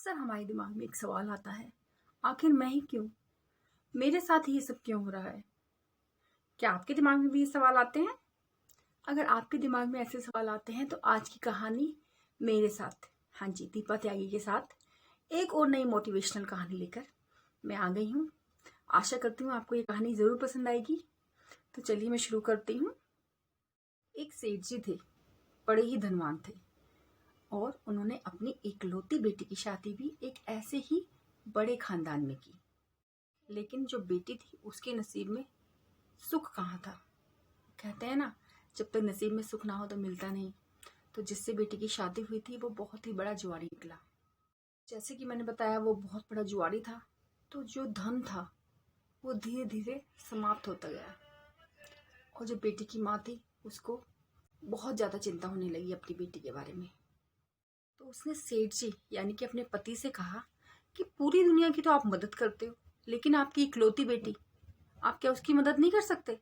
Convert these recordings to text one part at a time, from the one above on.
अक्सर हमारे दिमाग में एक सवाल आता है, आखिर मैं ही क्यों? मेरे साथ ही ये सब क्यों हो रहा है? क्या आपके दिमाग में भी ये सवाल आते हैं? अगर आपके दिमाग में ऐसे सवाल आते हैं तो आज की कहानी मेरे साथ, हाँ जी, दीपा त्यागी के साथ एक और नई मोटिवेशनल कहानी लेकर मैं आ गई हूँ। आशा करती हूँ आपको ये कहानी ज़रूर पसंद आएगी। तो चलिए मैं शुरू करती हूँ। एक सेठ जी थे, बड़े ही धनवान थे और उन्होंने अपनी इकलौती बेटी की शादी भी एक ऐसे ही बड़े खानदान में की। लेकिन जो बेटी थी उसके नसीब में सुख कहाँ था। कहते हैं ना, जब तक नसीब में सुख ना हो तो मिलता नहीं। तो जिससे बेटी की शादी हुई थी वो बहुत ही बड़ा जुआरी निकला। जैसे कि मैंने बताया, वो बहुत बड़ा जुआरी था। तो जो धन था वो धीरे धीरे समाप्त होता गया और जो बेटी की माँ थी उसको बहुत ज़्यादा चिंता होने लगी अपनी बेटी के बारे में। तो उसने सेठ जी यानी कि अपने पति से कहा कि पूरी दुनिया की तो आप मदद करते हो, लेकिन आपकी इकलौती बेटी, आप क्या उसकी मदद नहीं कर सकते?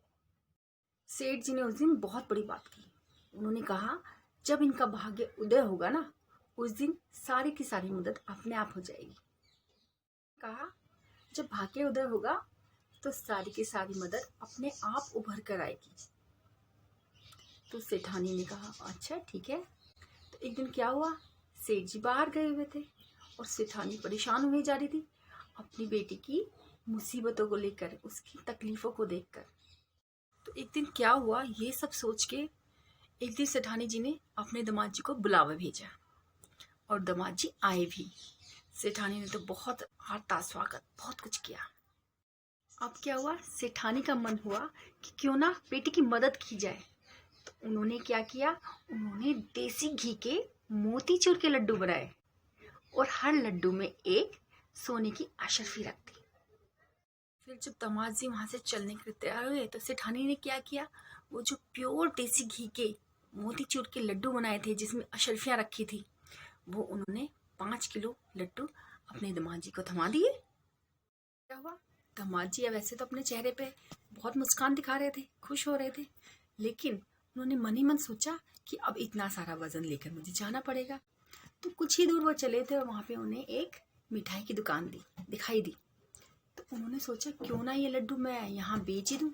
सेठ जी ने उस दिन बहुत बड़ी बात की। उन्होंने कहा, जब इनका भाग्य उदय होगा ना, उस दिन सारी की सारी मदद अपने आप हो जाएगी। कहा, जब भाग्य उदय होगा तो सारी की सारी मदद अपने आप उभर कर आएगी। तो सेठानी ने कहा, अच्छा ठीक है। तो एक दिन क्या हुआ, सेठ जी बाहर गए हुए थे और सेठानी परेशान हुई जा रही थी अपनी बेटी की मुसीबतों को लेकर, उसकी तकलीफों को देखकर। तो एक दिन क्या हुआ, ये सब सोच के एक दिन सेठानी जी ने अपने दामाद जी को बुलावा भेजा और दामाद जी आए भी। सेठानी ने तो बहुत आरता स्वागत बहुत कुछ किया। अब क्या हुआ, सेठानी का मन हुआ कि क्यों ना बेटी की मदद की जाए। तो उन्होंने क्या किया, उन्होंने देसी घी के मोतीचूर के लड्डू बनाए और हर लड्डू में एक सोने की अशर्फी रख दी। फिर जब दामाद जी वहां से चलने के लिए तैयार हुए तो सेठानी ने क्या किया, वो जो प्योर देसी घी के मोतीचूर के लड्डू बनाए थे जिसमें अशर्फियां रखी थी, वो उन्होंने 5 किलो लड्डू अपने दामाद जी को थमा दिए। क्या हुआ, दामाद जी वैसे तो अपने चेहरे पे बहुत मुस्कान दिखा रहे थे, खुश हो रहे थे, लेकिन उन्होंने मन ही मन सोचा कि अब इतना सारा वजन लेकर मुझे जाना पड़ेगा। तो कुछ ही दूर वो चले थे और वहां पे उन्हें एक मिठाई की दुकान दिखाई दी। तो उन्होंने सोचा क्यों ना ये लड्डू मैं यहाँ बेच ही दूं।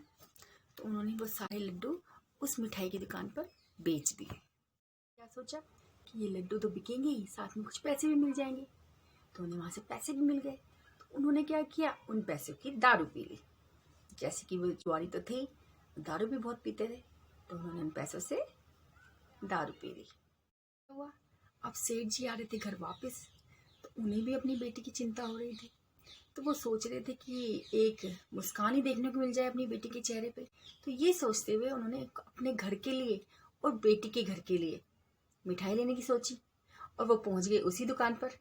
तो उन्होंने वो सारे लड्डू उस मिठाई की दुकान पर बेच दिए। क्या सोचा कि ये लड्डू तो बिकेंगे ही, साथ में कुछ पैसे भी मिल जाएंगे। तो उन्हें वहां से पैसे भी मिल गए। तो उन्होंने क्या किया, उन पैसों की दारू पी ली। जैसे कि वो जुआरी तो थे, दारू भी बहुत पीते थे, तो उन्होंने उन पैसों से दारू पी ली। हुआ, अब सेठ जी आ रहे थे घर वापस। तो उन्हें भी अपनी बेटी की चिंता हो रही थी। तो वो सोच रहे थे कि एक मुस्कान ही देखने को मिल जाए अपनी बेटी के चेहरे पे। तो ये सोचते हुए उन्होंने अपने घर के लिए और बेटी के घर के लिए मिठाई लेने की सोची और वो पहुंच गए उसी दुकान पर।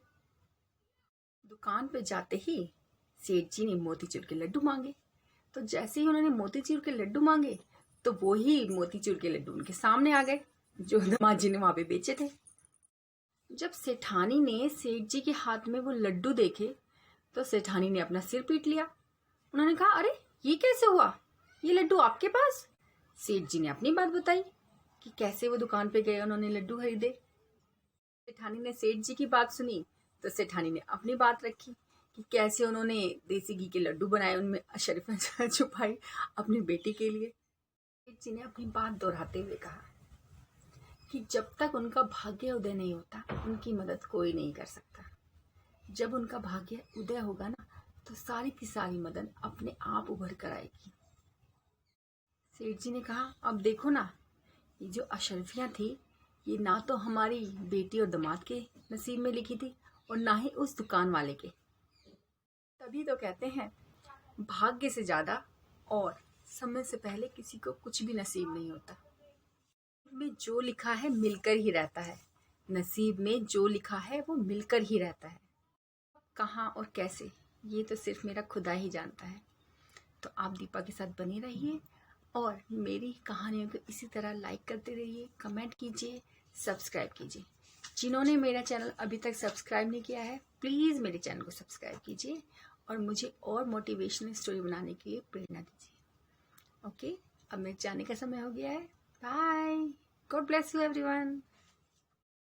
दुकान पे जाते ही सेठ जी ने मोतीचूर के लड्डू मांगे। तो जैसे ही उन्होंने मोतीचूर के लड्डू मांगे तो वो ही मोतीचूर के लड्डू उनके सामने आ गए जो दामाद जी ने वहां पे बेचे थे। जब सेठानी ने सेठ जी के हाथ में वो लड्डू देखे तो सेठानी ने अपना सिर पीट लिया। उन्होंने कहा, अरे ये कैसे हुआ, ये लड्डू आपके पास? सेठ जी ने अपनी बात बताई कि कैसे वो दुकान पे गए, उन्होंने लड्डू खरीदे। सेठानी ने सेठ जी की बात सुनी तो सेठानी ने अपनी बात रखी कि कैसे उन्होंने देसी घी के लड्डू बनाए, उनमें अशर्फियां छुपाई अपनी बेटी के लिए। सेठ जी ने अपनी बात दोहराते हुए कहा कि जब तक उनका भाग्य उदय नहीं होता उनकी मदद कोई नहीं कर सकता। जब उनका भाग्य उदय होगा ना, तो सारी की सारी मदद अपने आप उभर कर आएगी। सेठ जी ने कहा, अब देखो ना, ये जो अशर्फियां थी, ये ना तो हमारी बेटी और दामाद के नसीब में लिखी थी और ना ही उस दुकान वाले के। तभी तो कहते हैं, भाग्य से ज्यादा और समय से पहले किसी को कुछ भी नसीब नहीं होता। में जो लिखा है मिलकर ही रहता है। नसीब में जो लिखा है वो मिलकर ही रहता है। कहाँ और कैसे, ये तो सिर्फ मेरा खुदा ही जानता है। तो आप दीपा के साथ बने रहिए और मेरी कहानियों को इसी तरह लाइक करते रहिए, कमेंट कीजिए, सब्सक्राइब कीजिए। जिन्होंने मेरा चैनल अभी तक सब्सक्राइब नहीं किया है, प्लीज़ मेरे चैनल को सब्सक्राइब कीजिए और मुझे और मोटिवेशनल स्टोरी बनाने के लिए प्रेरणा दीजिए। ओके, अब मेरे जाने का समय हो गया है। Bye, god bless you everyone.